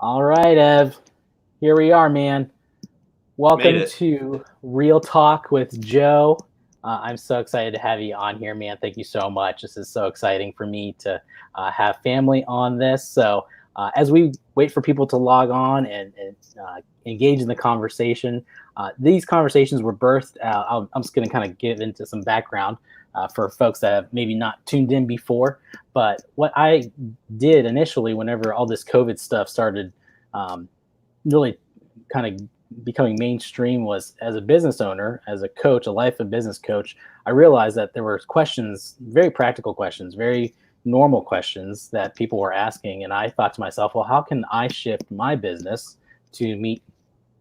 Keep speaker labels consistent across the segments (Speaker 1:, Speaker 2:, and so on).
Speaker 1: All right, Ev. Here we are, man.
Speaker 2: Made
Speaker 1: Welcome
Speaker 2: it.
Speaker 1: to Real Talk with Joe. I'm so excited to have you on here, man. Thank you so much. This is so exciting for me to have family on this. So, as we wait for people to log on and engage in the conversation, these conversations were birthed. I'm just going to kind of give into some background for folks that have maybe not tuned in before. But what I did initially, whenever all this COVID stuff started really kind of becoming mainstream, was as a business owner, as a coach, a life and business coach, I realized that there were questions, very practical questions, very normal questions that people were asking. And I thought to myself, well, how can I shift my business to meet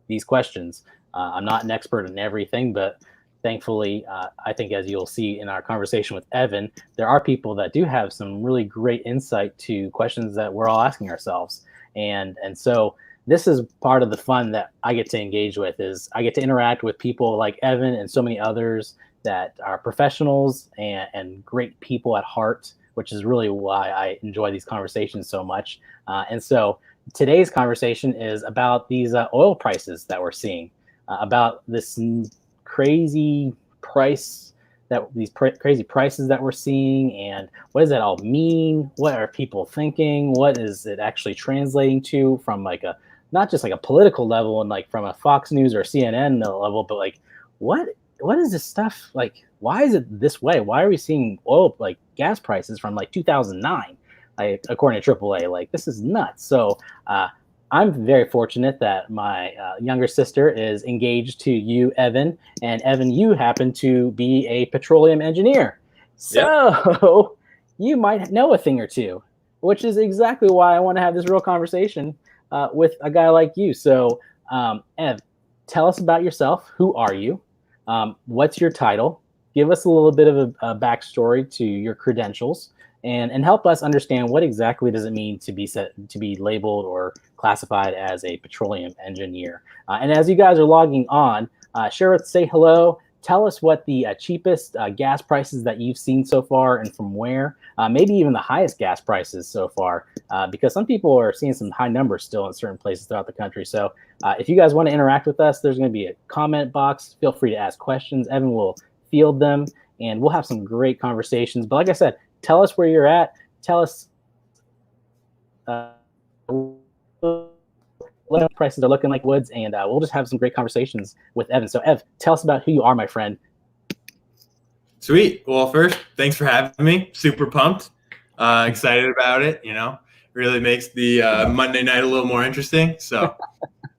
Speaker 1: these questions? I'm not an expert in everything, but thankfully, I think as you'll see in our conversation with Evan, there are people that do have some really great insight to questions that we're all asking ourselves. And so this is part of the fun that I get to engage with, is I get to interact with people like Evan and so many others that are professionals and great people at heart, which is really why I enjoy these conversations so much. And so today's conversation is about these oil prices that we're seeing, about this crazy price crazy prices that we're seeing, and what does that all mean? What are people thinking? What is it actually translating to from like a not just like a political level and like from a Fox News or CNN level, but like what is this stuff like? Why is it this way? Why are we seeing oil like gas prices from like 2009? Like according to AAA, like this is nuts. So I'm very fortunate that my younger sister is engaged to you, Evan, and Evan, you happen to be a petroleum engineer.
Speaker 2: Yep.
Speaker 1: So you might know a thing or two, which is exactly why I want to have this real conversation with a guy like you. So, Ev, tell us about yourself. Who are you? What's your title? Give us a little bit of a backstory to your credentials, and help us understand what exactly does it mean to be labeled or classified as a petroleum engineer. And as you guys are logging on, say hello. Tell us what the cheapest gas prices that you've seen so far and from where. Maybe even the highest gas prices so far, because some people are seeing some high numbers still in certain places throughout the country. So if you guys want to interact with us, there's going to be a comment box. Feel free to ask questions. Evan will field them, and we'll have some great conversations. But like I said, tell us where you're at. Tell us what prices are looking like woods, and we'll just have some great conversations with Evan. So, Ev, tell us about who you are, my friend.
Speaker 2: Sweet. Well, first, thanks for having me. Super pumped. Excited about it. Really makes the Monday night a little more interesting. So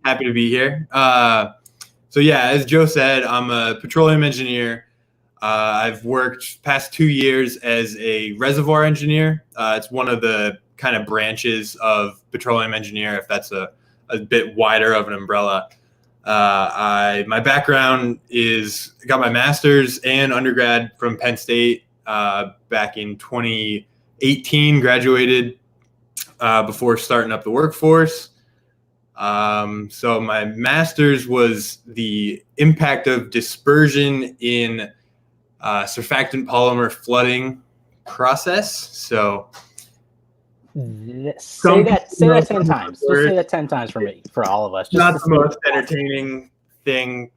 Speaker 2: happy to be here. So yeah, as Joe said, I'm a petroleum engineer. I've worked past 2 years as a reservoir engineer. It's one of the kind of branches of petroleum engineer, if that's a bit wider of an umbrella. My background is got my master's and undergrad from Penn State back in 2018. Graduated before starting up the workforce. So my master's was the impact of dispersion in surfactant polymer flooding process. So
Speaker 1: say that 10 times. Just say that 10 times for me, for all of us.
Speaker 2: Not the most entertaining thing.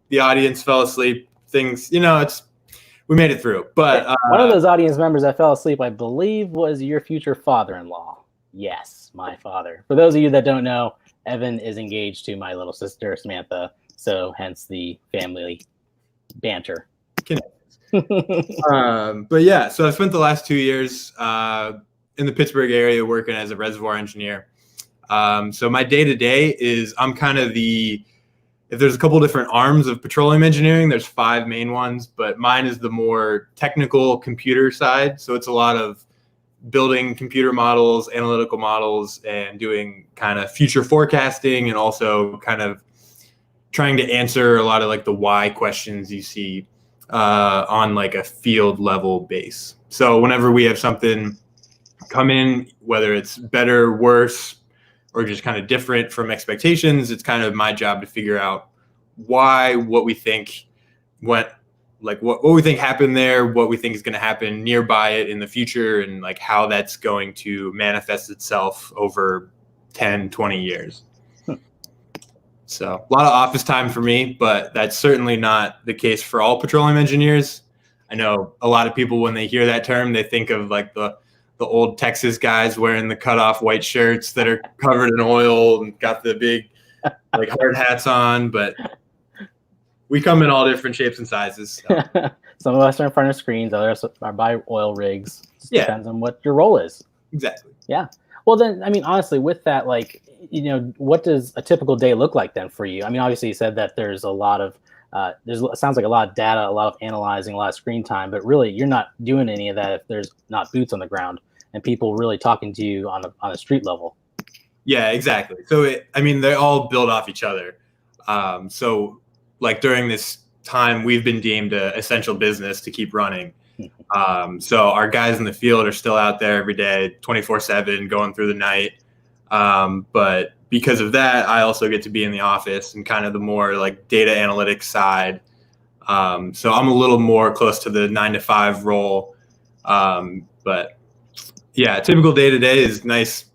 Speaker 2: The audience fell asleep. Things, we made it through. But
Speaker 1: one of those audience members that fell asleep, I believe, was your future father-in-law. Yes, my father. For those of you that don't know, Evan is engaged to my little sister, Samantha. So hence the family banter.
Speaker 2: But yeah, so I spent the last 2 years in the Pittsburgh area working as a reservoir engineer. So my day-to-day is I'm kind of if there's a couple different arms of petroleum engineering, there's 5 main ones, but mine is the more technical computer side. So it's a lot of building computer models, analytical models, and doing kind of future forecasting, and also kind of trying to answer a lot of like the why questions you see on like a field level base. So whenever we have something come in, whether it's better, worse, or just kind of different from expectations, it's kind of my job to figure out why, what we think what we think happened there, what we think is going to happen nearby it in the future, and like how that's going to manifest itself over 10, 20 years. So a lot of office time for me, but that's certainly not the case for all petroleum engineers. I know a lot of people, when they hear that term, they think of like the old Texas guys wearing the cutoff white shirts that are covered in oil and got the big like hard hats on, but we come in all different shapes and sizes. So.
Speaker 1: Some of us are in front of screens, others are by oil rigs. Just depends on what your role is.
Speaker 2: Exactly.
Speaker 1: Yeah. Well, then, I mean, honestly, with that, like, what does a typical day look like then for you? I mean, obviously you said that there's a lot of, it sounds like a lot of data, a lot of analyzing, a lot of screen time, but really you're not doing any of that if there's not boots on the ground and people really talking to you on a street level.
Speaker 2: Yeah, exactly. So, they all build off each other. So like during this time, we've been deemed an essential business to keep running. So our guys in the field are still out there every day, 24/7, going through the night. But because of that, I also get to be in the office and kind of the more like data analytics side. So I'm a little more close to the 9-to-5 role. But yeah, typical day to day is nice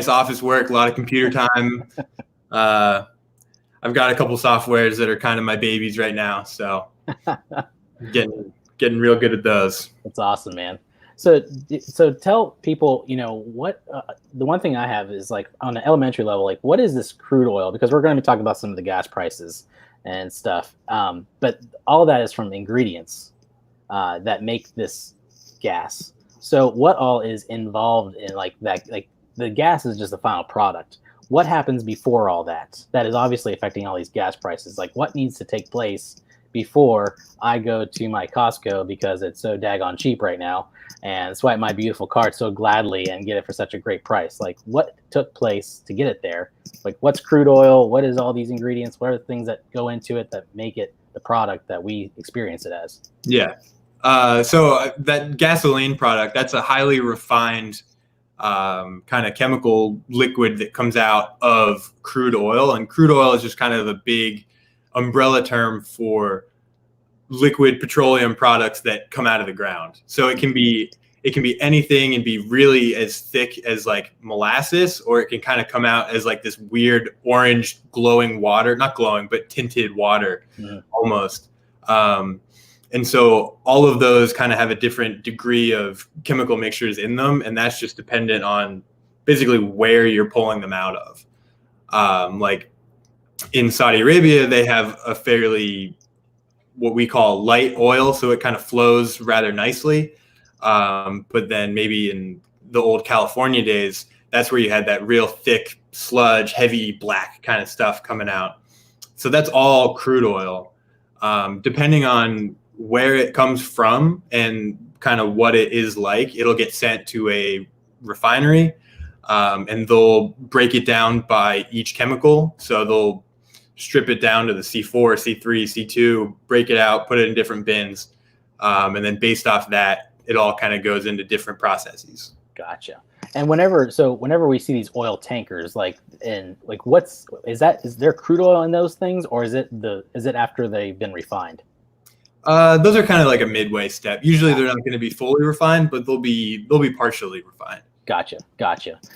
Speaker 2: office work, a lot of computer time. I've got a couple softwares that are kind of my babies right now. So getting real good at those.
Speaker 1: That's awesome, man. So tell people, what the one thing I have is like on an elementary level, like what is this crude oil? Because we're going to be talking about some of the gas prices and stuff. But all of that is from ingredients that make this gas. So what all is involved in like that? Like the gas is just the final product. What happens before all that? That is obviously affecting all these gas prices. Like what needs to take place before I go to my Costco because it's so daggone cheap right now and swipe my beautiful card so gladly and get it for such a great price? Like what took place to get it there? Like what's crude oil? What is all these ingredients? What are the things that go into it that make it the product that we experience it as?
Speaker 2: Yeah. So that gasoline product, that's a highly refined kind of chemical liquid that comes out of crude oil. And crude oil is just kind of a big umbrella term for liquid petroleum products that come out of the ground. So it can be anything and be really as thick as like molasses, or it can kind of come out as like this weird orange glowing water, not glowing, but tinted water almost. And so all of those kind of have a different degree of chemical mixtures in them. And that's just dependent on basically where you're pulling them out of. Like in Saudi Arabia, they have a fairly what we call light oil. So it kind of flows rather nicely. But then maybe in the old California days, that's where you had that real thick sludge, heavy black kind of stuff coming out. So that's all crude oil. Depending on where it comes from and kind of what it is like, it'll get sent to a refinery and they'll break it down by each chemical. So they'll strip it down to the C4, C3, C2, break it out, put it in different bins. And then based off that, it all kind of goes into different processes.
Speaker 1: Gotcha. And whenever we see these oil tankers, is there crude oil in those things, or is it after they've been refined?
Speaker 2: Those are kind of like a midway step. Usually they're not going to be fully refined, but they'll be partially refined.
Speaker 1: Gotcha.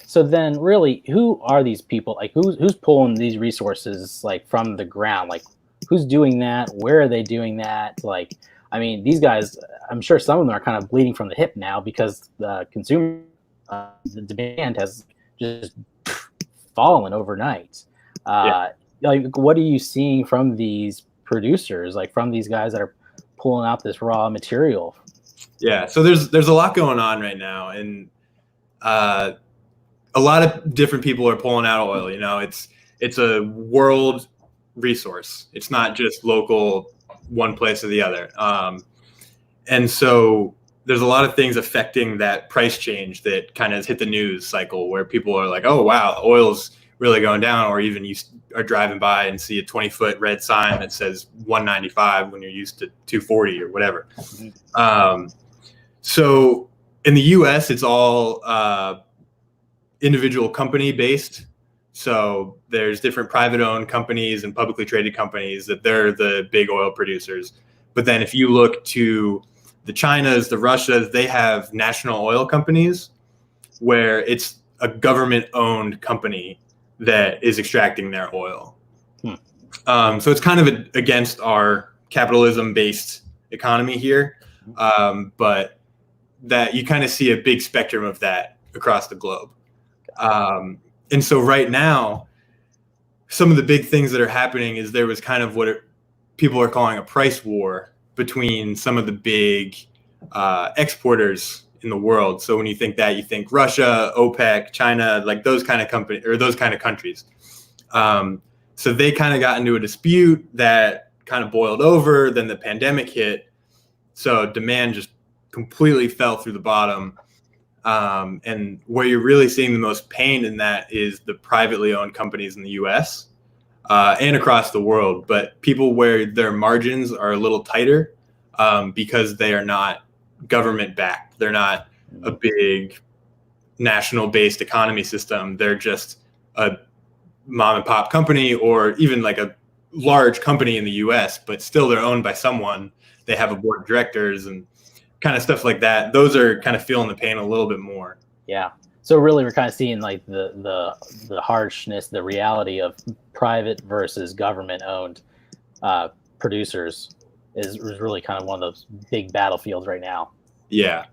Speaker 1: So then really, who are these people? Like who's pulling these resources like from the ground? Like who's doing that? Where are they doing that? Like, I mean, these guys, I'm sure some of them are kind of bleeding from the hip now because the consumer, the demand has just fallen overnight. Like, what are you seeing from these producers, like from these guys that are pulling out this raw material?
Speaker 2: Yeah, so there's a lot going on right now, and a lot of different people are pulling out oil. It's a world resource. It's not just local, one place or the other. And so there's a lot of things affecting that price change that kind of hit the news cycle where people are like, oh, wow, oil's really going down. Or even you are driving by and see a 20-foot red sign that says 195 when you're used to 240 or whatever. So in the US, it's all individual company based. So there's different private owned companies and publicly traded companies that they're the big oil producers. But then if you look to the Chinas, the Russias, they have national oil companies where it's a government-owned company that is extracting their oil. So it's kind of against our capitalism-based economy here, but that you kind of see a big spectrum of that across the globe. And so right now, some of the big things that are happening is there was kind of what people are calling a price war between some of the big exporters in the world. So when you think that, you think Russia, OPEC, China, like those kind of companies or those kind of countries. So they kind of got into a dispute that kind of boiled over. Then the pandemic hit. So demand just completely fell through the bottom. And where you're really seeing the most pain in that is the privately owned companies in the US and across the world. But people where their margins are a little tighter because they are not government backed. They're not a big national based economy system. They're just a mom and pop company, or even like a large company in the US, but still they're owned by someone. They have a board of directors and kind of stuff like that. Those are kind of feeling the pain a little bit more.
Speaker 1: Yeah. So really we're kind of seeing like the harshness, the reality of private versus government owned producers is really kind of one of those big battlefields right now.
Speaker 2: Yeah.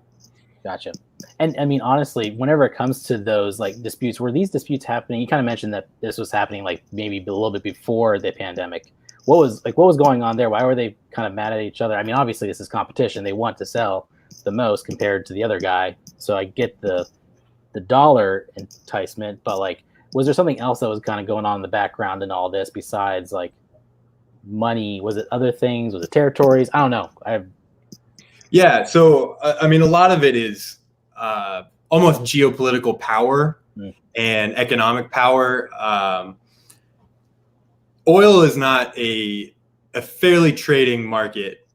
Speaker 1: Gotcha. And I mean, honestly, whenever it comes to those like disputes, were these disputes happening? You kind of mentioned that this was happening like maybe a little bit before the pandemic. What was going on there? Why were they kind of mad at each other? I mean, obviously this is competition. They want to sell the most compared to the other guy. So I get the dollar enticement, but like, was there something else that was kind of going on in the background in all this besides like money? Was it other things? Was it territories? I don't know.
Speaker 2: Yeah. So, I mean, a lot of it is almost geopolitical power and economic power. Oil is not a fairly trading market,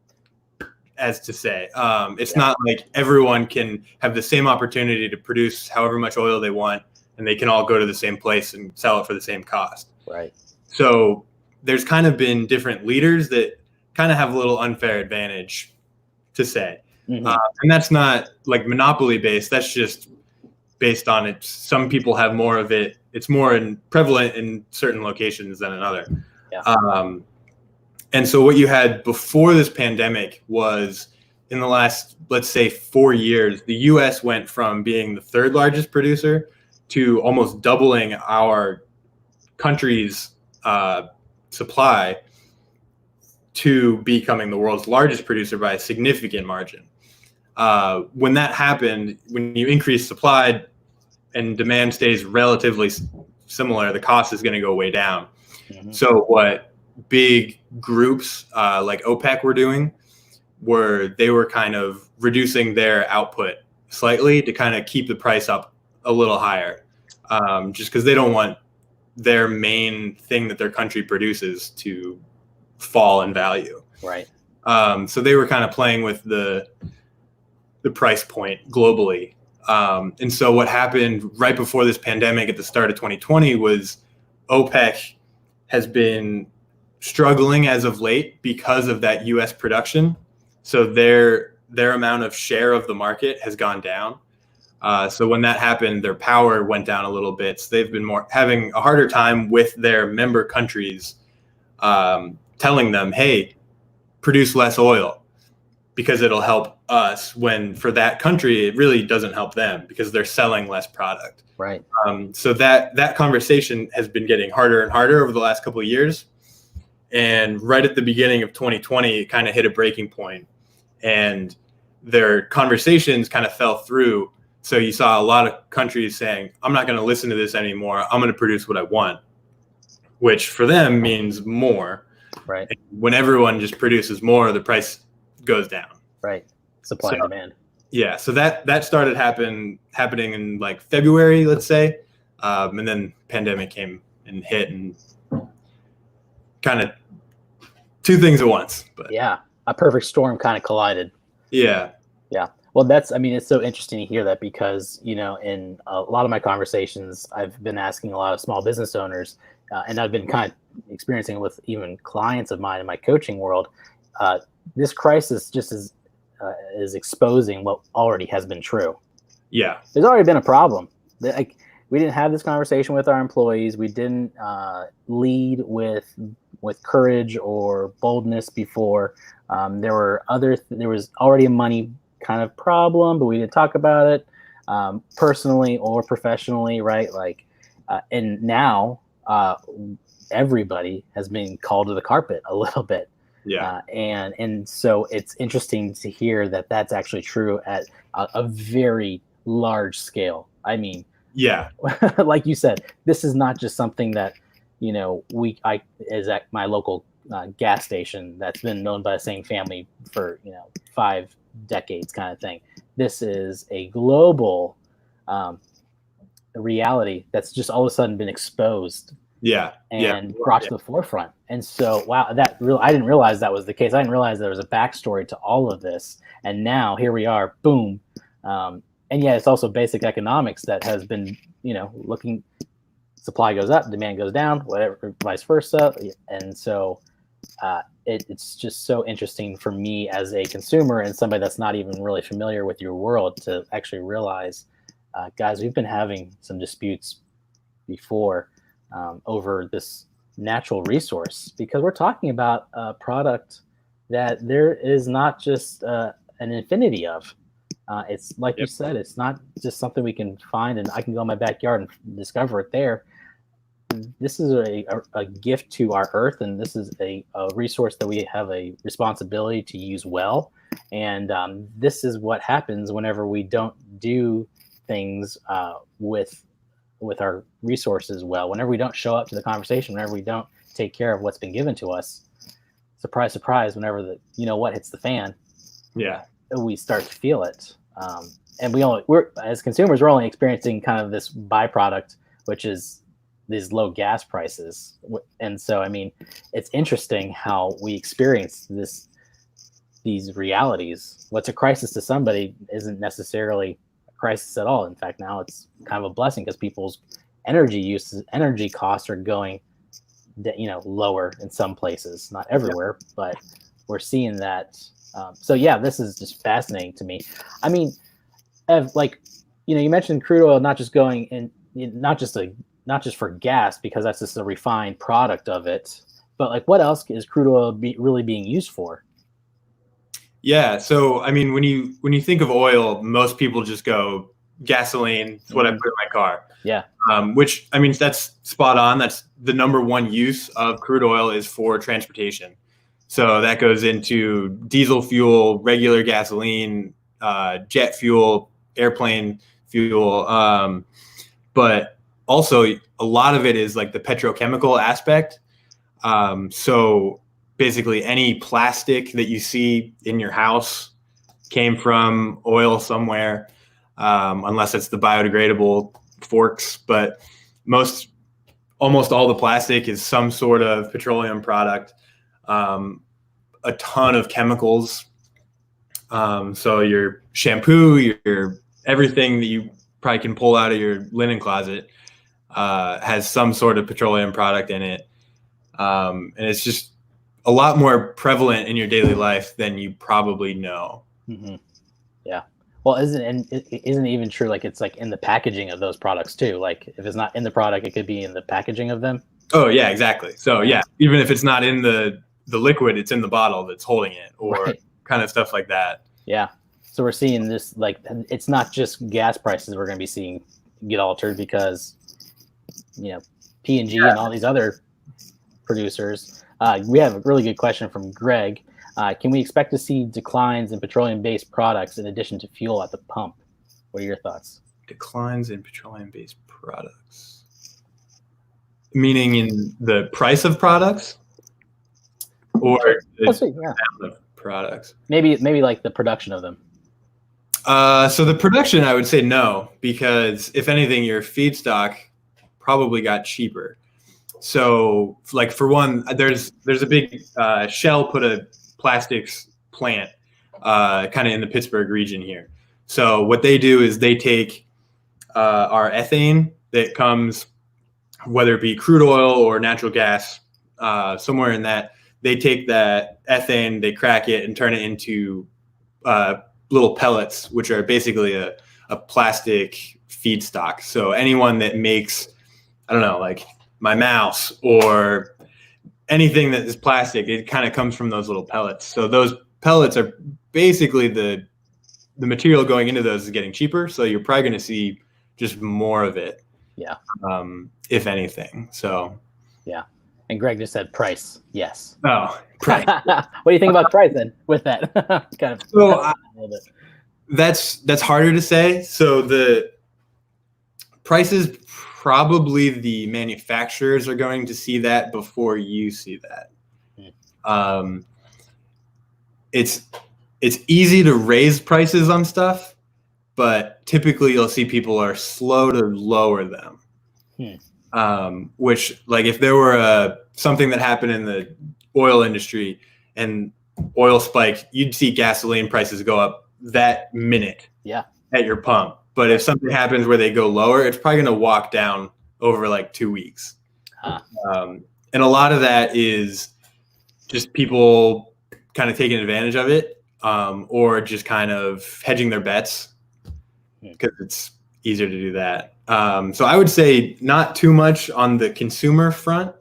Speaker 2: as to say. It's not like everyone can have the same opportunity to produce however much oil they want, and they can all go to the same place and sell it for the same cost.
Speaker 1: Right.
Speaker 2: So there's kind of been different leaders that kind of have a little unfair advantage, to say. And that's not like monopoly based. That's just based on it. Some people have more of it. It's more prevalent in certain locations than another. Yeah. And so what you had before this pandemic was, in the last, let's say, 4 years, the U.S. went from being the third largest producer to almost doubling our country's supply to becoming the world's largest producer by a significant margin. When that happened, when you increase supply and demand stays relatively similar, the cost is going to go way down. So what big groups like OPEC were doing they were kind of reducing their output slightly to kind of keep the price up a little higher, just because they don't want their main thing that their country produces to fall in value.
Speaker 1: Right.
Speaker 2: So they were kind of playing with the price point globally. And so what happened right before this pandemic at the start of 2020 was OPEC has been struggling as of late because of that U.S. production. So their amount of share of the market has gone down. So when that happened, their power went down a little bit. So they've been having a harder time with their member countries telling them, hey, produce less oil because it'll help us, when for that country, it really doesn't help them because they're selling less product.
Speaker 1: Right.
Speaker 2: So that conversation has been getting harder and harder over the last couple of years. And right at the beginning of 2020, it kind of hit a breaking point, and their conversations kind of fell through. So you saw a lot of countries saying, I'm not going to listen to this anymore. I'm going to produce what I want, which for them means more.
Speaker 1: Right.
Speaker 2: And when everyone just produces more, the price goes down.
Speaker 1: Right. Supply and demand.
Speaker 2: Yeah. So that started happening in like February, let's say. And then pandemic came and hit, and kind of two things at once. But
Speaker 1: yeah, a perfect storm kind of collided.
Speaker 2: Yeah.
Speaker 1: Yeah. Well, it's so interesting to hear that, because, in a lot of my conversations, I've been asking a lot of small business owners, and I've been kind of experiencing it with even clients of mine in my coaching world. This crisis just is exposing what already has been true.
Speaker 2: Yeah.
Speaker 1: There's already been a problem. we didn't have this conversation with our employees. We didn't lead with courage or boldness before. There was already a money kind of problem, but we didn't talk about it personally or professionally, right? Like, and now everybody has been called to the carpet a little bit.
Speaker 2: Yeah.
Speaker 1: And so it's interesting to hear that that's actually true at a very large scale. I mean,
Speaker 2: yeah,
Speaker 1: like you said, this is not just something that, I is at my local gas station that's been known by the same family for, 5 decades kind of thing. This is a global reality that's just all of a sudden been exposed and brought to the forefront. And so, wow, I didn't realize that was the case. I didn't realize there was a backstory to all of this. And now here we are, boom. And yeah, it's also basic economics that has been, looking, supply goes up, demand goes down, whatever, vice versa. And so it's just so interesting for me as a consumer and somebody that's not even really familiar with your world to actually realize, guys, we've been having some disputes before over this natural resource, because we're talking about a product that there is not just an infinity of. It's like you said, it's not just something we can find and I can go in my backyard and discover it there. This is a gift to our earth, and this is a resource that we have a responsibility to use well. And this is what happens whenever we don't do things with our resources well. Whenever we don't show up to the conversation, whenever we don't take care of what's been given to us, surprise, surprise, whenever what hits the fan, we start to feel it. And we're as consumers, we're only experiencing kind of this byproduct, which is these low gas prices. And so, I mean, it's interesting how we experience these realities. What's a crisis to somebody isn't necessarily a crisis at all. In fact, now it's kind of a blessing because people's energy costs are going, lower in some places, not everywhere, but we're seeing that. So yeah, this is just fascinating to me. I mean, Ev, you mentioned crude oil not just going in, not just for gas, because that's just a refined product of it, but what else is crude oil really being used for?
Speaker 2: Yeah. So, I mean, when you think of oil, most people just go gasoline. It's what I put in my car.
Speaker 1: Yeah.
Speaker 2: Which, I mean, that's spot on. That's the number one use of crude oil is for transportation. So that goes into diesel fuel, regular gasoline, jet fuel, airplane fuel. But also a lot of it is like the petrochemical aspect. So basically any plastic that you see in your house came from oil somewhere, unless it's the biodegradable forks. But almost all the plastic is some sort of petroleum product. A ton of chemicals. So your shampoo, your everything that you probably can pull out of your linen closet has some sort of petroleum product in it. And it's just a lot more prevalent in your daily life than you probably know.
Speaker 1: Mm-hmm. Yeah. Well, isn't it even true? It's in the packaging of those products too. If it's not in the product, it could be in the packaging of them.
Speaker 2: Oh yeah, exactly. So yeah, even if it's not in the liquid, it's in the bottle that's holding it, or kind of stuff like that.
Speaker 1: Yeah. So we're seeing this, it's not just gas prices we're going to be seeing get altered because, P&G and all these other producers. We have a really good question from Greg. Can we expect to see declines in petroleum-based products in addition to fuel at the pump? What are your thoughts?
Speaker 2: Declines in petroleum-based products? Meaning in the price of products? Or the amount of products?
Speaker 1: Maybe the production of them.
Speaker 2: So the production, I would say no, because if anything, your feedstock probably got cheaper. So, for one, there's a big Shell put a plastics plant kind of in the Pittsburgh region here. So what they do is they take our ethane that comes, whether it be crude oil or natural gas, somewhere in that. They take that ethane, they crack it, and turn it into little pellets, which are basically a plastic feedstock. So anyone that makes, I don't know, like my mouse or anything that is plastic, it kind of comes from those little pellets. So those pellets are basically the material going into those is getting cheaper. So you're probably going to see just more of it.
Speaker 1: Yeah.
Speaker 2: If anything. So.
Speaker 1: Yeah. And Greg just said price. Yes.
Speaker 2: Oh, price.
Speaker 1: What do you think about price then with that? kind of.
Speaker 2: So that's harder to say. So the prices, probably the manufacturers are going to see that before you see that. It's easy to raise prices on stuff, but typically you'll see people are slow to lower them. Which, like, if there were something that happened in the oil industry and oil spiked, you'd see gasoline prices go up that minute at your pump. But if something happens where they go lower, it's probably going to walk down over like 2 weeks. And a lot of that is just people kind of taking advantage of it, or just kind of hedging their bets because it's easier to do that. So I would say not too much on the consumer front,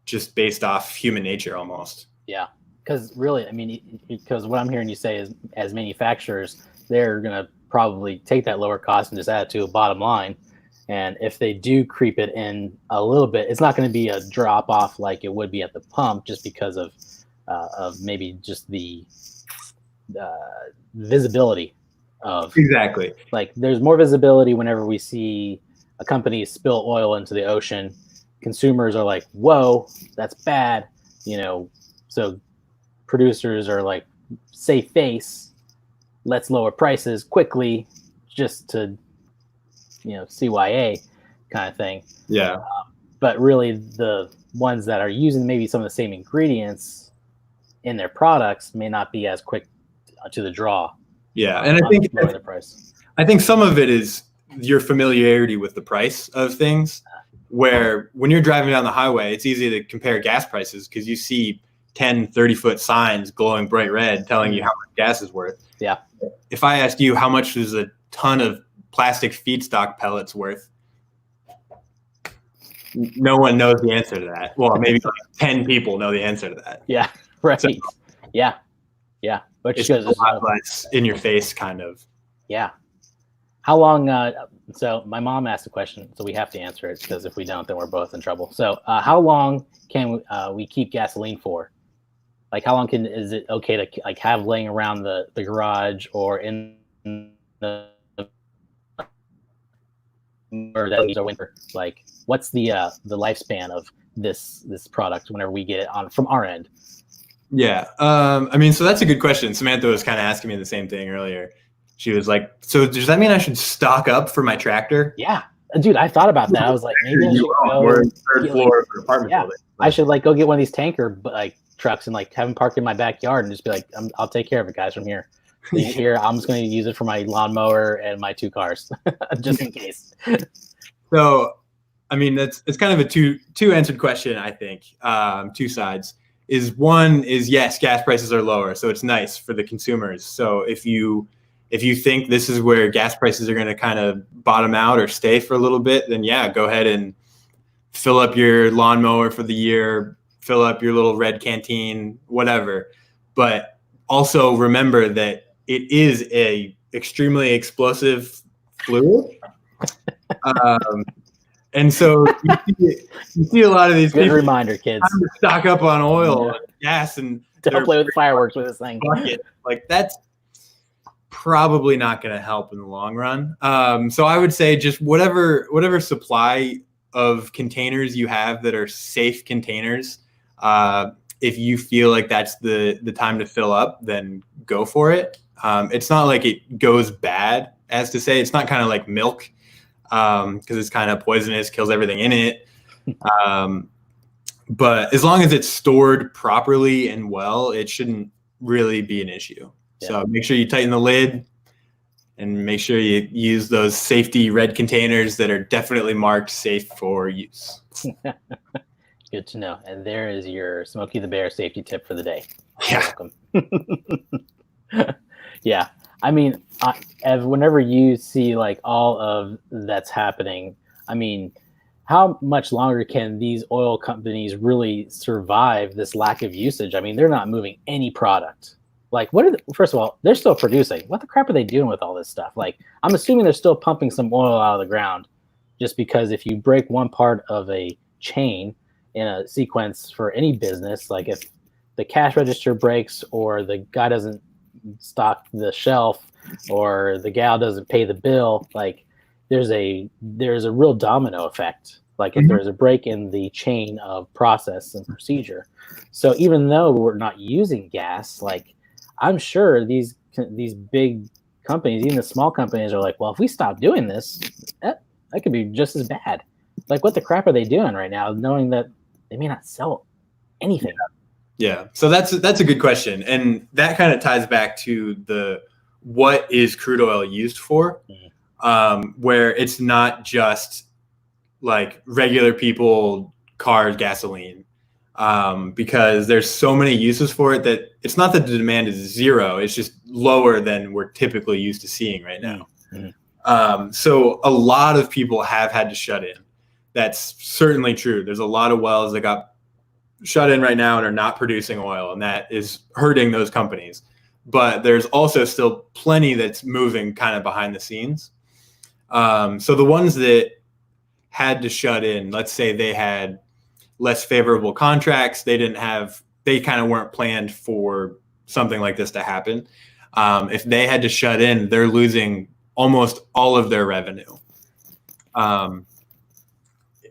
Speaker 2: just based off human nature almost.
Speaker 1: Yeah, because really, I mean, because what I'm hearing you say is, as manufacturers, they're going to probably take that lower cost and just add it to a bottom line. And if they do creep it in a little bit, it's not going to be a drop off like it would be at the pump, just because of maybe just the visibility of
Speaker 2: exactly.
Speaker 1: Like, there's more visibility whenever we see a company spill oil into the ocean. Consumers are like, whoa, that's bad. So producers are like, save face, let's lower prices quickly just to, CYA kind of thing.
Speaker 2: Yeah.
Speaker 1: But really, the ones that are using maybe some of the same ingredients in their products may not be as quick to the draw.
Speaker 2: Yeah, and I think some of it is your familiarity with the price of things, where when you're driving down the highway, it's easy to compare gas prices because you see 10, 30-foot signs glowing bright red telling you how much gas is worth.
Speaker 1: Yeah.
Speaker 2: If I asked you how much is a ton of plastic feedstock pellets worth, no one knows the answer to that. Well, maybe like 10 people know the answer to that.
Speaker 1: Yeah, right. So, yeah.
Speaker 2: Which it's a lot less in your face, kind of.
Speaker 1: Yeah. How long? So my mom asked a question, so we have to answer it, because if we don't, then we're both in trouble. So how long can we keep gasoline for? Like, how long is it okay to like have laying around the garage or in the or that leaves our winter? Like, what's the lifespan of this product whenever we get it on from our end?
Speaker 2: Yeah. I mean, so that's a good question. Samantha was kind of asking me the same thing earlier. She was like, so does that mean I should stock up for my tractor?
Speaker 1: Yeah. Dude, I thought about that. I was like, maybe I should go.
Speaker 2: We're in the third floor of an apartment building.
Speaker 1: I should like go get one of these tanker trucks and like have them parked in my backyard and just be like, I'll take care of it, guys, from here. Here, I'm just going to use it for my lawnmower and my 2 cars, just in case.
Speaker 2: So, I mean, it's kind of a two answered question, I think. 2 sides. One is yes, gas prices are lower, so it's nice for the consumers. So if you think this is where gas prices are going to kind of bottom out or stay for a little bit, then yeah, go ahead and fill up your lawnmower for the year, fill up your little red canteen, whatever. But also remember that it is a extremely explosive fluid. And so you see a lot of these
Speaker 1: Good
Speaker 2: people
Speaker 1: reminder, kids.
Speaker 2: Stock up on oil, gas, and
Speaker 1: don't play with fireworks with this thing.
Speaker 2: Bucket. Like, that's probably not going to help in the long run. So I would say just whatever supply of containers you have that are safe containers, if you feel like that's the time to fill up, then go for it. It's not like it goes bad, as to say. It's not kind of like milk, because it's kind of poisonous, kills everything in it. But as long as it's stored properly and well, it shouldn't really be an issue. Yeah. So make sure you tighten the lid and make sure you use those safety red containers that are definitely marked safe for use.
Speaker 1: Good to know. And there is your Smokey the Bear safety tip for the day.
Speaker 2: Yeah.
Speaker 1: Welcome. Yeah. I mean, whenever you see like all of that's happening, I mean, how much longer can these oil companies really survive this lack of usage? I mean, they're not moving any product. Like, first of all, they're still producing. What the crap are they doing with all this stuff? Like, I'm assuming they're still pumping some oil out of the ground, just because if you break one part of a chain in a sequence for any business, like if the cash register breaks or the guy doesn't stock the shelf or the gal doesn't pay the bill, like there's a real domino effect, like if there's a break in the chain of process and procedure. So even though we're not using gas, like I'm sure these big companies, even the small companies, are like, well, if we stop doing this, that could be just as bad. Like, what the crap are they doing right now, knowing that they may not sell anything?
Speaker 2: Yeah. So that's a good question, and that kind of ties back to what is crude oil used for, where it's not just like regular people, cars, gasoline, because there's so many uses for it that it's not that the demand is zero. It's just lower than we're typically used to seeing right now. So a lot of people have had to shut in. That's certainly true. There's a lot of wells that got shut in right now and are not producing oil, and that is hurting those companies. But there's also still plenty that's moving kind of behind the scenes. So the ones that had to shut in, let's say they had less favorable contracts, they kind of weren't planned for something like this to happen. If they had to shut in, they're losing almost all of their revenue.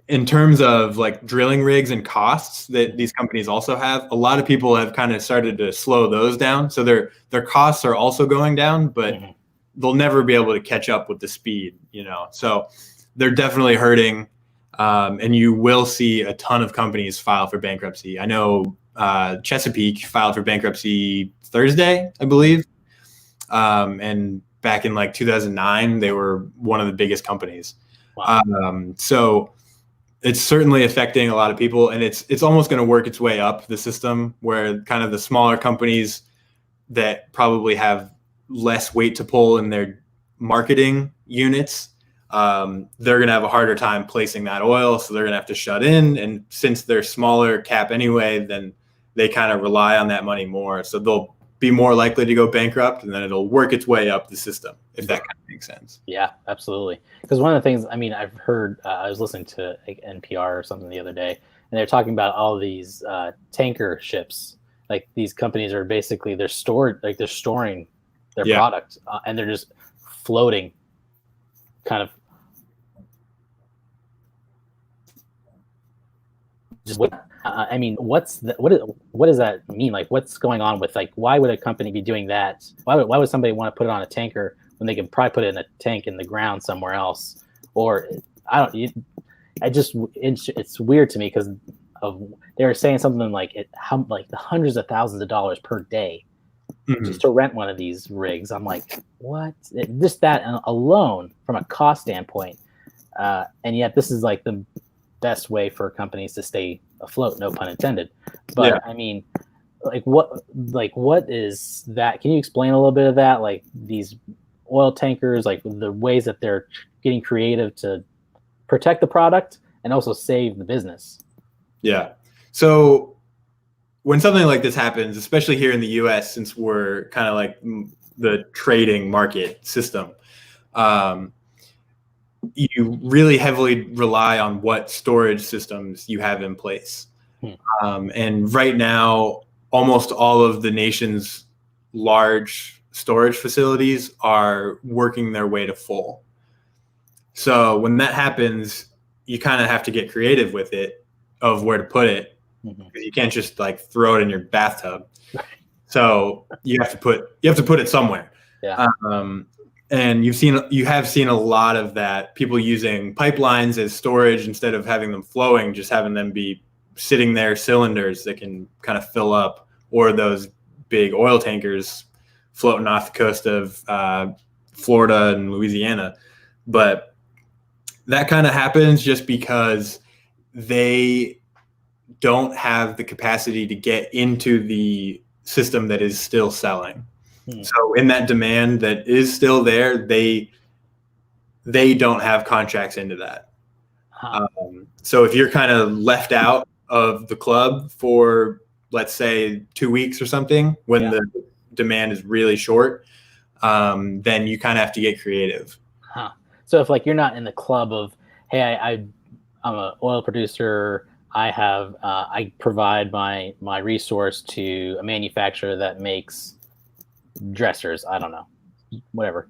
Speaker 2: In terms of like drilling rigs and costs that these companies also have, a lot of people have kind of started to slow those down. So their costs are also going down, but they'll never be able to catch up with the speed, So they're definitely hurting. And you will see a ton of companies file for bankruptcy. I know Chesapeake filed for bankruptcy Thursday, I believe. And back in like 2009, they were one of the biggest companies.
Speaker 1: Wow.
Speaker 2: So it's certainly affecting a lot of people, and it's almost going to work its way up the system, where kind of the smaller companies that probably have less weight to pull in their marketing units, they're going to have a harder time placing that oil, so they're going to have to shut in. And since they're smaller cap anyway, then they kind of rely on that money more, so they'll be more likely to go bankrupt, and then it'll work its way up the system, if that kind of makes sense.
Speaker 1: Yeah, absolutely. Because one of the things, I mean, I've heard, I was listening to like NPR or something the other day, and they're talking about all these tanker ships. Like these companies are basically, they're storing their product, and they're just floating kind of. I mean, what does that mean? Like, what's going on with, like, why would a company be doing that? Why would somebody want to put it on a tanker when they can probably put it in a tank in the ground somewhere else? Or it's weird to me because they were saying something like the hundreds of thousands of dollars per day just to rent one of these rigs. I'm like, what? Just that alone from a cost standpoint, and yet this is like the best way for companies to stay afloat, no pun intended. But yeah. I mean, what is that? Can you explain a little bit of that? Like these oil tankers, like the ways that they're getting creative to protect the product and also save the business.
Speaker 2: Yeah. So when something like this happens, especially here in the US, since we're kind of like the trading market system, you really heavily rely on what storage systems you have in place. And right now, almost all of the nation's large storage facilities are working their way to full. So when that happens, you kind of have to get creative with it of where to put it. You can't just like throw it in your bathtub. So you have to put it somewhere.
Speaker 1: Yeah.
Speaker 2: And you have seen a lot of that, people using pipelines as storage instead of having them flowing, just having them be sitting there, cylinders that can kind of fill up, or those big oil tankers floating off the coast of Florida and Louisiana. But that kind of happens just because they don't have the capacity to get into the system that is still selling. So in that demand that is still there, they don't have contracts into that. So if you're kind of left out of the club for, let's say, 2 weeks or something, when the demand is really short, then you kind of have to get creative.
Speaker 1: So if like you're not in the club of, hey, I'm an oil producer, I provide my resource to a manufacturer that makes dressers, I don't know, whatever.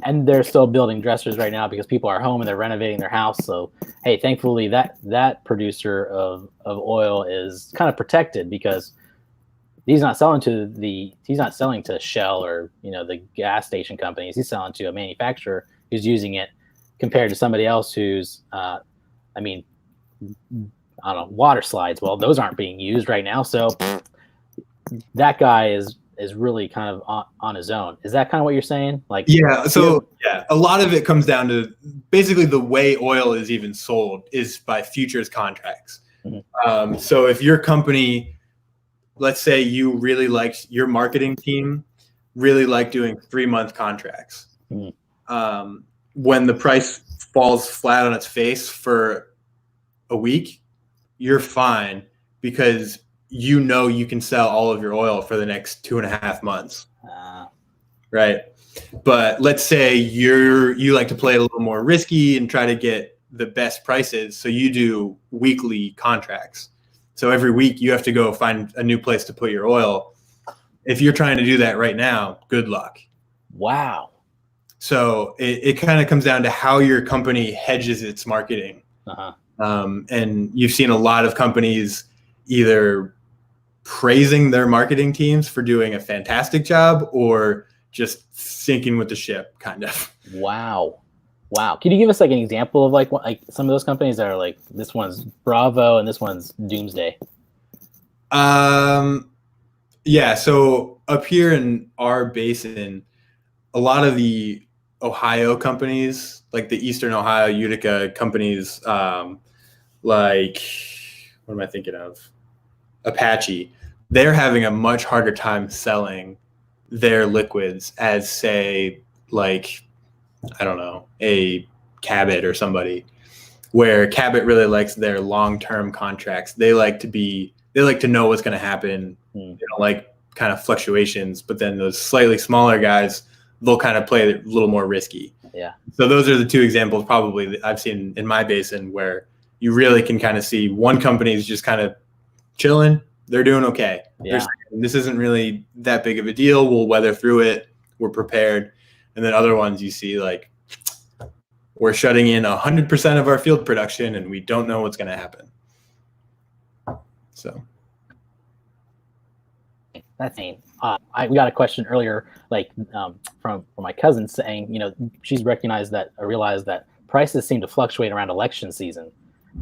Speaker 1: And they're still building dressers right now because people are home and they're renovating their house. So, hey, thankfully that producer of oil is kind of protected because he's not selling to Shell or the gas station companies. He's selling to a manufacturer who's using it, compared to somebody else who's, I don't know, water slides. Well, those aren't being used right now, so that guy is really kind of on his own. Is that kind of what you're saying? Like,
Speaker 2: a lot of it comes down to basically the way oil is even sold is by futures contracts. So if your company, let's say your marketing team really liked doing 3-month contracts. When the price falls flat on its face for a week, you're fine because you can sell all of your oil for the next 2.5 months. Right. But let's say you like to play a little more risky and try to get the best prices. So you do weekly contracts. So every week you have to go find a new place to put your oil. If you're trying to do that right now, good luck.
Speaker 1: Wow.
Speaker 2: So it kind of comes down to how your company hedges its marketing. And you've seen a lot of companies either praising their marketing teams for doing a fantastic job or just sinking with the ship, kind of.
Speaker 1: Wow. Can you give us like an example of like some of those companies that are like, this one's Bravo and this one's Doomsday?
Speaker 2: Yeah. So up here in our basin, a lot of the Ohio companies, like the Eastern Ohio Utica companies, like, what am I thinking of? Apache, they're having a much harder time selling their liquids as, say, like, I don't know, a Cabot or somebody, where Cabot really likes their long-term contracts. They like to know what's going to happen. They don't like kind of fluctuations, but then those slightly smaller guys, they'll kind of play a little more risky.
Speaker 1: Yeah.
Speaker 2: So those are the two examples probably that I've seen in my basin where you really can kind of see one company is just kind of chilling. They're doing okay.
Speaker 1: Yeah.
Speaker 2: This isn't really that big of a deal. We'll weather through it. We're prepared. And then other ones you see like, we're shutting in 100% of our field production and we don't know what's going to happen. So.
Speaker 1: That's insane. We got a question earlier, like from my cousin saying, she's realized that prices seem to fluctuate around election season.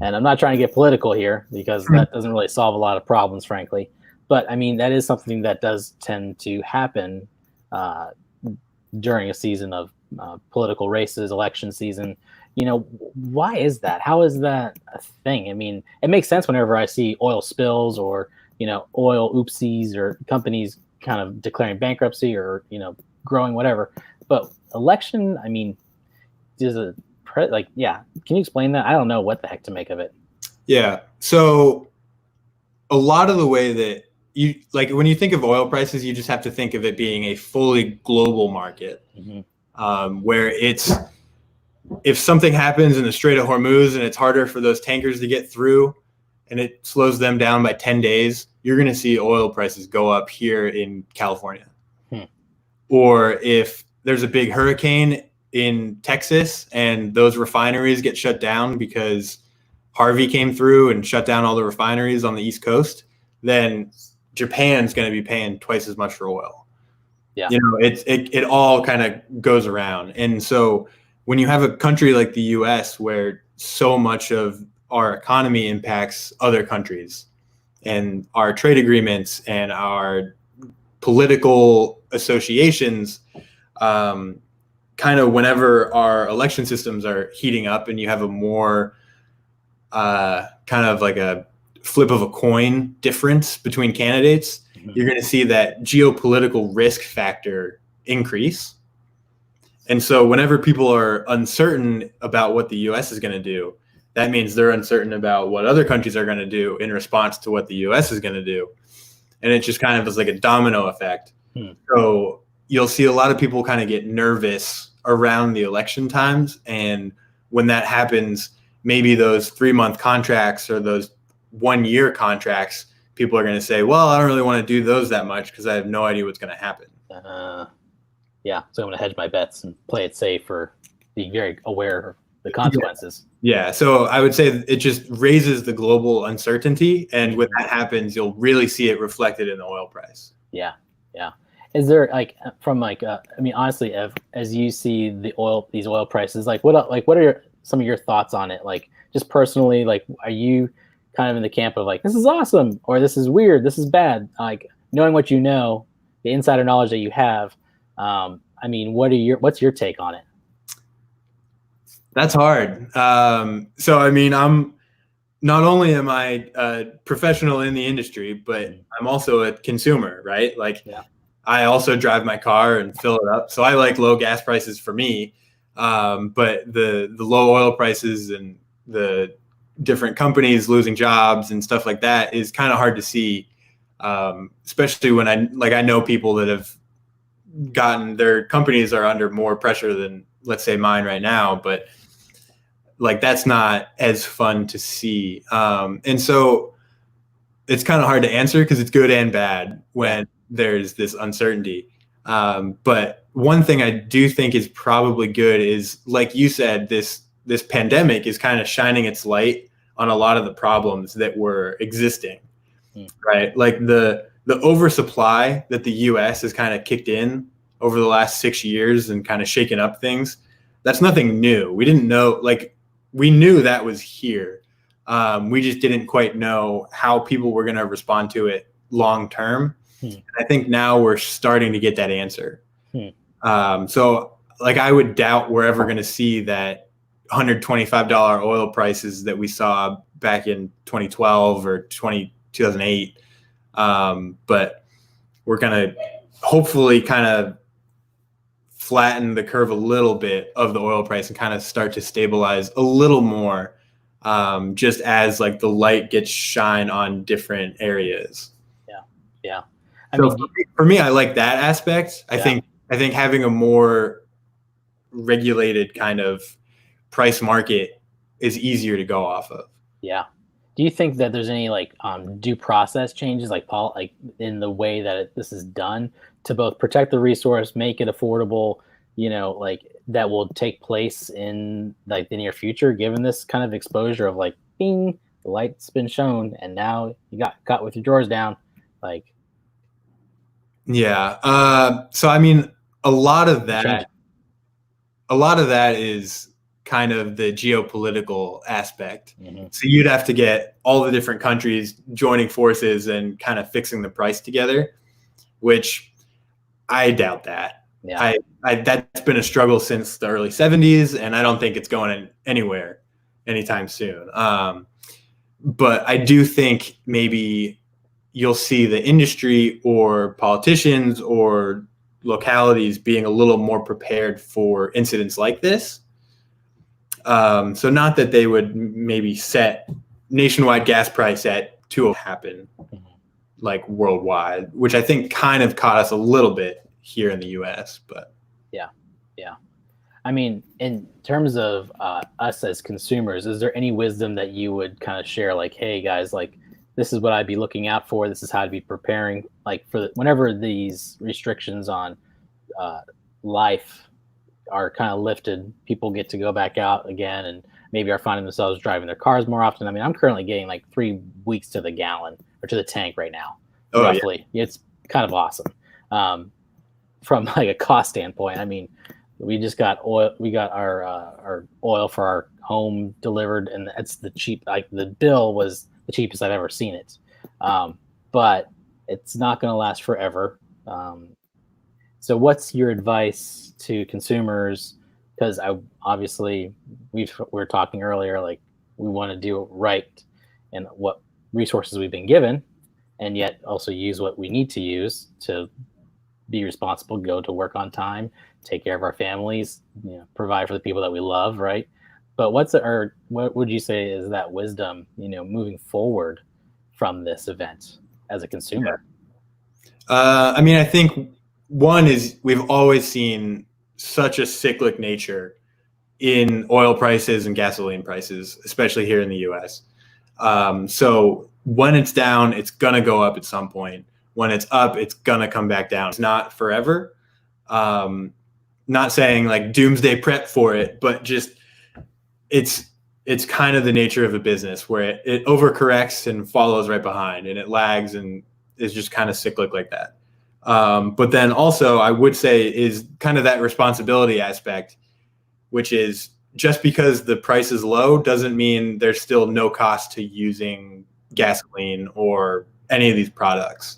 Speaker 1: And I'm not trying to get political here because that doesn't really solve a lot of problems, frankly. But I mean, that is something that does tend to happen during a season of political races, election season. Why is that? How is that a thing? I mean, it makes sense whenever I see oil spills or oil oopsies or companies kind of declaring bankruptcy or, growing whatever. But election, I mean, can you explain that? I don't know what the heck to make of it.
Speaker 2: Yeah. So a lot of the way that when you think of oil prices, you just have to think of it being a fully global market, where if something happens in the Strait of Hormuz and it's harder for those tankers to get through, and it slows them down by 10 days, you're going to see oil prices go up here in California. Or if there's a big hurricane in Texas and those refineries get shut down because Harvey came through and shut down all the refineries on the East Coast, then Japan's going to be paying twice as much for oil.
Speaker 1: Yeah.
Speaker 2: It all kind of goes around. And so when you have a country like the US where so much of our economy impacts other countries and our trade agreements and our political associations, kind of whenever our election systems are heating up and you have a more kind of like a flip of a coin difference between candidates, you're going to see that geopolitical risk factor increase. And so whenever people are uncertain about what the US is going to do, that means they're uncertain about what other countries are going to do in response to what the US is going to do. And it just kind of is like a domino effect. So you'll see a lot of people kind of get nervous around the election times. And when that happens, maybe those 3-month contracts or those 1-year contracts, people are going to say, well, I don't really want to do those that much because I have no idea what's going to happen.
Speaker 1: Yeah, so I'm going to hedge my bets and play it safe or be very aware of the consequences.
Speaker 2: Yeah, so I would say it just raises the global uncertainty. And when that happens, you'll really see it reflected in the oil price.
Speaker 1: Yeah. Is there from I mean, honestly, as you see these oil prices, what are some of your thoughts on it? Like, just personally, are you kind of in the camp of this is awesome or this is weird, this is bad? Like, knowing what you know, the insider knowledge that you have, I mean, what's your take on it?
Speaker 2: That's hard. So I mean, not only am I a professional in the industry, but I'm also a consumer, right? I also drive my car and fill it up. So I like low gas prices for me. But the low oil prices and the different companies losing jobs and stuff like that is kind of hard to see. Especially when I know people that have gotten, their companies are under more pressure than, let's say, mine right now, but that's not as fun to see. And so it's kind of hard to answer because it's good and bad when there's this uncertainty. But one thing I do think is probably good is, like you said, this pandemic is kind of shining its light on a lot of the problems that were existing, right? Like the oversupply that the US has kind of kicked in over the last 6 years and kind of shaken up things. That's nothing new. We didn't know, we knew that was here. We just didn't quite know how people were going to respond to it long term. And I think now we're starting to get that answer. So I would doubt we're ever going to see that $125 oil prices that we saw back in 2012 or 2008. But we're going to hopefully kind of flatten the curve a little bit of the oil price and kind of start to stabilize a little more, just as the light gets shine on different areas.
Speaker 1: Yeah.
Speaker 2: For me, I like that aspect. I think having a more regulated kind of price market is easier to go off of.
Speaker 1: Yeah. Do you think that there's any due process changes, in the way that this is done to both protect the resource, make it affordable, that will take place in the near future, given this kind of exposure of bing, the light's been shown and now you got caught with your drawers down?
Speaker 2: So I mean, a lot of that is kind of the geopolitical aspect. So you'd have to get all the different countries joining forces and kind of fixing the price together, which I doubt that.
Speaker 1: Yeah.
Speaker 2: That's been a struggle since the early 70s, and I don't think it's going anywhere anytime soon. But I do think maybe you'll see the industry or politicians or localities being a little more prepared for incidents like this. So not that they would maybe set nationwide gas price at 2 happen worldwide, which I think kind of caught us a little bit here in the US, but yeah.
Speaker 1: I mean, in terms of us as consumers, is there any wisdom that you would kind of share? Hey guys, this is what I'd be looking out for. This is how to be preparing, for whenever these restrictions on life are kind of lifted, people get to go back out again and maybe are finding themselves driving their cars more often. I mean, I'm currently getting 3 weeks to the gallon or to the tank right now, roughly. Yeah. It's kind of awesome. From a cost standpoint, I mean, we just got oil. We got our oil for our home delivered, and it's the cheap. The bill was the cheapest I've ever seen it, but it's not going to last forever. So what's your advice to consumers? Because obviously we were talking earlier, we want to do it right, and what resources we've been given, and yet also use what we need to use to be responsible, go to work on time, take care of our families, provide for the people that we love, right? But what would you say is that wisdom, moving forward from this event as a consumer?
Speaker 2: I mean, I think one is we've always seen such a cyclic nature in oil prices and gasoline prices, especially here in the U.S. So when it's down, it's going to go up at some point. When it's up, it's going to come back down. It's not forever. Not saying like doomsday prep for it, but just it's kind of the nature of a business where it overcorrects and follows right behind, and it lags and is just kind of cyclic like that. But then also I would say is kind of that responsibility aspect, which is just because the price is low doesn't mean there's still no cost to using gasoline or any of these products.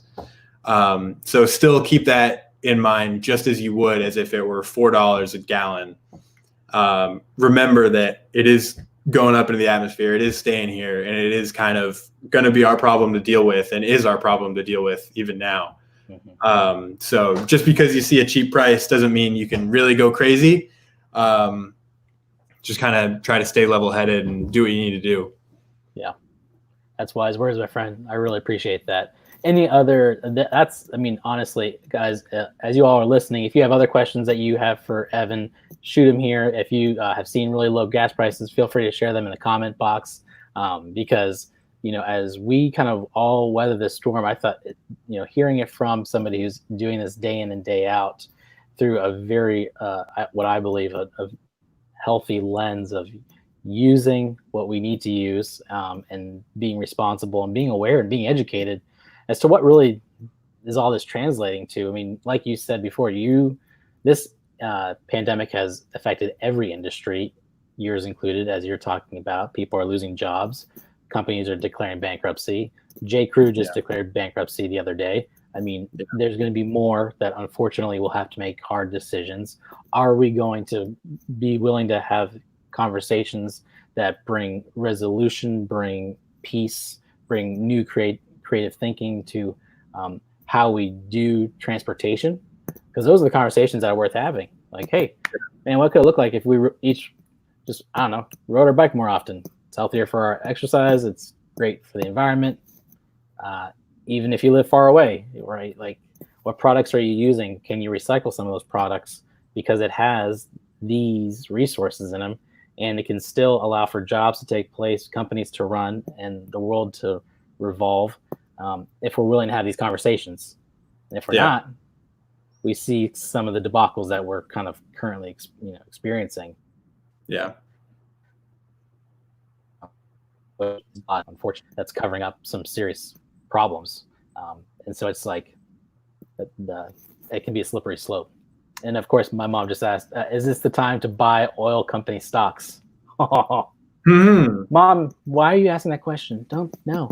Speaker 2: So still keep that in mind, just as you would as if it were $4 a gallon. Remember that it is going up into the atmosphere. It is staying here, and it is kind of going to be our problem to deal with, and is our problem to deal with even now. Mm-hmm. So just because you see a cheap price doesn't mean you can really go crazy. Just kind of try to stay level-headed and do what you need to do.
Speaker 1: Yeah, that's wise words, my friend. I really appreciate that. Any other, I mean, honestly, guys, as you all are listening, if you have other questions that you have for Evan, shoot them here. If you have seen really low gas prices, feel free to share them in the comment box, because, as we kind of all weather this storm, I thought, hearing it from somebody who's doing this day in and day out through a very, what I believe a healthy lens of using what we need to use, and being responsible and being aware and being educated as to what really is all this translating to. I mean, like you said before, this pandemic has affected every industry, yours included, as you're talking about. People are losing jobs. Companies are declaring bankruptcy. J.Crew just declared bankruptcy the other day. I mean, there's going to be more that unfortunately will have to make hard decisions. Are we going to be willing to have conversations that bring resolution, bring peace, bring new creative thinking to how we do transportation? Because those are the conversations that are worth having. Like, hey, man, what could it look like if we each just, I don't know, rode our bike more often? It's healthier for our exercise. It's great for the environment. Even if you live far away, right? Like, what products are you using? Can you recycle some of those products? Because it has these resources in them, and it can still allow for jobs to take place, companies to run, and the world to revolve, if we're willing to have these conversations. And if we're not, we see some of the debacles that we're kind of currently experiencing.
Speaker 2: Yeah.
Speaker 1: But unfortunately, that's covering up some serious problems. And so it's like it can be a slippery slope. And of course, my mom just asked, is this the time to buy oil company stocks? Mom, why are you asking that question? Don't know.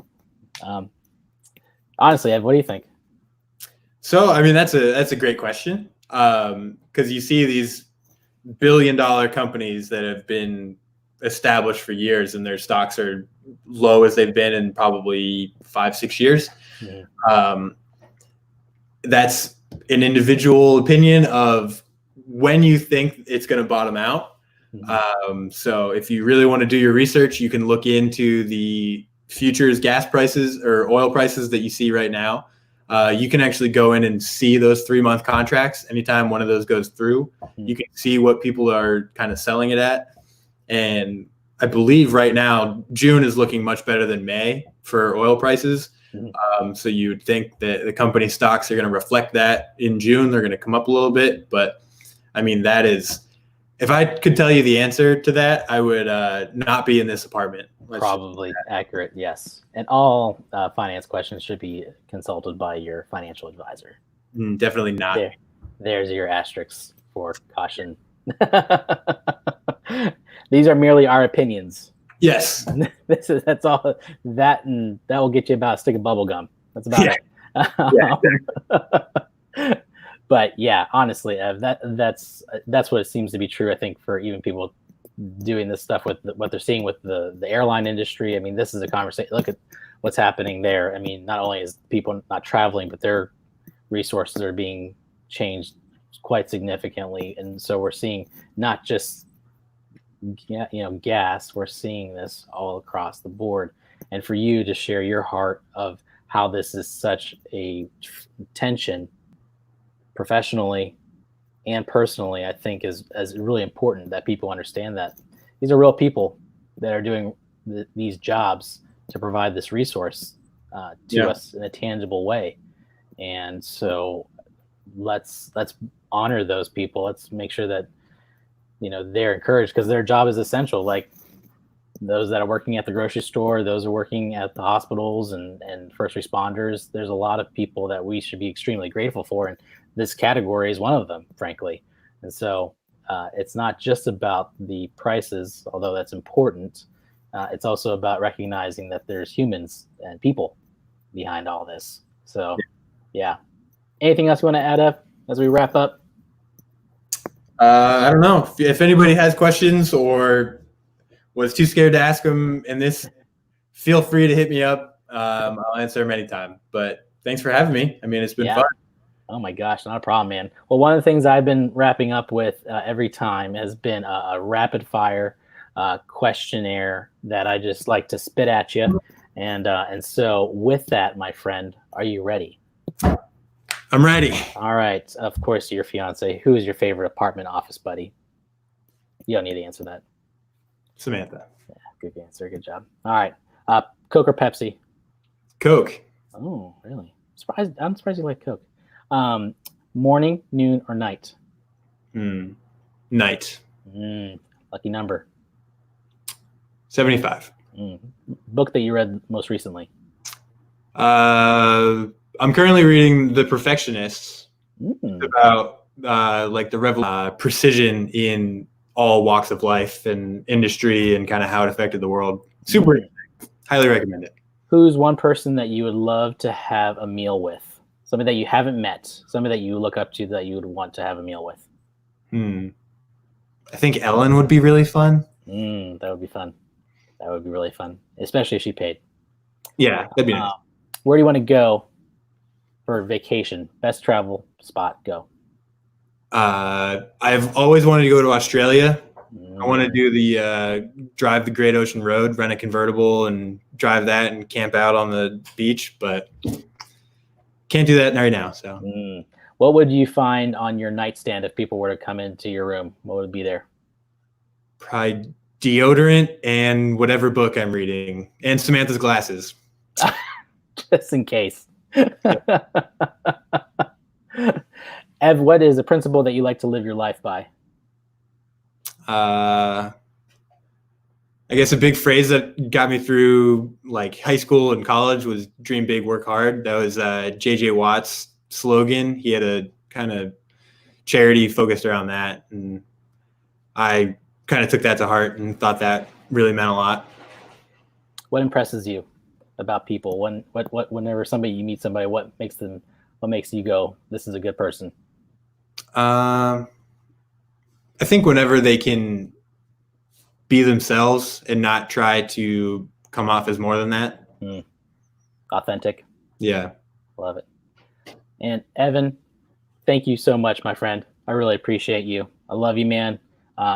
Speaker 1: Honestly, Ed, what do you think?
Speaker 2: So, I mean, that's a great question, because you see these billion-dollar companies that have been established for years, and their stocks are low as they've been in probably 5-6 years. Mm-hmm. That's an individual opinion of when you think it's going to bottom out. Mm-hmm. So if you really want to do your research, you can look into the futures gas prices or oil prices that you see right now. You can actually go in and see those 3-month contracts. Anytime one of those goes through, mm-hmm. you can see what people are kind of selling it at. And I believe right now, June is looking much better than May for oil prices. Mm-hmm. So you would think that the company stocks are going to reflect that in June. They're going to come up a little bit. But I mean, that is, if I could tell you the answer to that, I would not be in this apartment.
Speaker 1: Probably accurate, yes. And all finance questions should be consulted by your financial advisor.
Speaker 2: Definitely not.
Speaker 1: There's your asterisks for caution. These are merely our opinions.
Speaker 2: Yes.
Speaker 1: That's all. That will get you about a stick of bubble gum. That's about it. But yeah, honestly, that's what it seems to be true. I think for even people doing this stuff with what they're seeing with the airline industry. I mean, this is a conversation. Look at what's happening there. I mean, not only is people not traveling, but their resources are being changed quite significantly, and so we're seeing not just gas. We're seeing this all across the board, and for you to share your heart of how this is such a tension professionally and personally, I think is really important that people understand that these are real people that are doing these jobs to provide this resource to us in a tangible way. And so let's honor those people. Let's make sure that they're encouraged, because their job is essential. Like those that are working at the grocery store, those are working at the hospitals and first responders. There's a lot of people that we should be extremely grateful for, and this category is one of them, frankly. And so it's not just about the prices, although that's important. It's also about recognizing that there's humans and people behind all this. So, yeah. Anything else you want to add up as we wrap up?
Speaker 2: I don't know. If anybody has questions or was too scared to ask them in this, feel free to hit me up. I'll answer them anytime. But thanks for having me. I mean, it's been fun.
Speaker 1: Oh my gosh, not a problem, man. Well, one of the things I've been wrapping up with every time has been a rapid fire questionnaire that I just like to spit at you. And so with that, my friend, are you ready?
Speaker 2: I'm ready.
Speaker 1: All right. Of course, your fiance. Who is your favorite apartment office buddy? You don't need to answer that.
Speaker 2: Samantha.
Speaker 1: Yeah, good answer. Good job. All right. Coke or Pepsi?
Speaker 2: Coke.
Speaker 1: Oh, really? I'm surprised you like Coke. Morning, noon, or night?
Speaker 2: Night.
Speaker 1: Lucky number.
Speaker 2: 75.
Speaker 1: Book that you read most recently?
Speaker 2: I'm currently reading The Perfectionists. It's about like the precision in all walks of life and industry and kind of how it affected the world. Super highly recommend it.
Speaker 1: Who's one person that you would love to have a meal with? Somebody that you haven't met, somebody that you look up to that you would want to have a meal with?
Speaker 2: I think Ellen would be really fun.
Speaker 1: That would be fun. That would be really fun, especially if she paid.
Speaker 2: Yeah, that'd be nice.
Speaker 1: Where do you want to go for vacation? Best travel spot, go.
Speaker 2: I've always wanted to go to Australia. I want to do the drive the Great Ocean Road, rent a convertible and drive that and camp out on the beach, but can't do that right now. So,
Speaker 1: what would you find on your nightstand if people were to come into your room? What would be there?
Speaker 2: Probably deodorant and whatever book I'm reading, and Samantha's glasses.
Speaker 1: Just in case. Ev, what is a principle that you like to live your life by?
Speaker 2: I guess a big phrase that got me through like high school and college was dream big, work hard. That was J.J. Watt's slogan. He had a kind of charity focused around that. And I kind of took that to heart and thought that really meant a lot.
Speaker 1: What impresses you about people? Whenever you meet somebody, what makes you go, this is a good person?
Speaker 2: I think whenever they can be themselves and not try to come off as more than that.
Speaker 1: Authentic.
Speaker 2: Yeah.
Speaker 1: Love it. And Evan, thank you so much, my friend. I really appreciate you. I love you, man.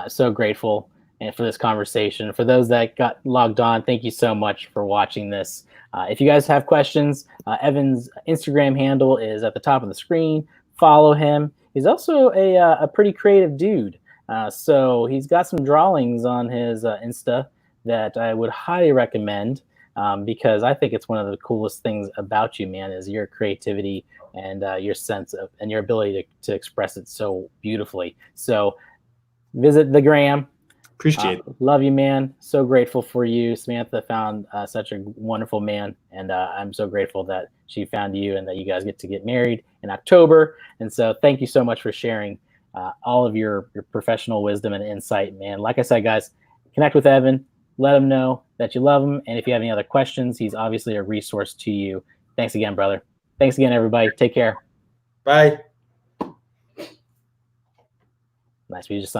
Speaker 1: So grateful and for this conversation. For those that got logged on, thank you so much for watching this. If you guys have questions, Evan's Instagram handle is at the top of the screen. Follow him. He's also a pretty creative dude. So he's got some drawings on his Insta that I would highly recommend because I think it's one of the coolest things about you, man, is your creativity and your sense of and your ability to express it so beautifully. So visit the gram.
Speaker 2: Appreciate it.
Speaker 1: Love you, man. So grateful for you. Samantha found such a wonderful man, and I'm so grateful that she found you and that you guys get to get married in October. And so thank you so much for sharing all of your professional wisdom and insight, man. Like I said, guys, connect with Evan. Let him know that you love him. And if you have any other questions, he's obviously a resource to you. Thanks again, brother. Thanks again, everybody. Take care.
Speaker 2: Bye.
Speaker 1: Nice. We just signed.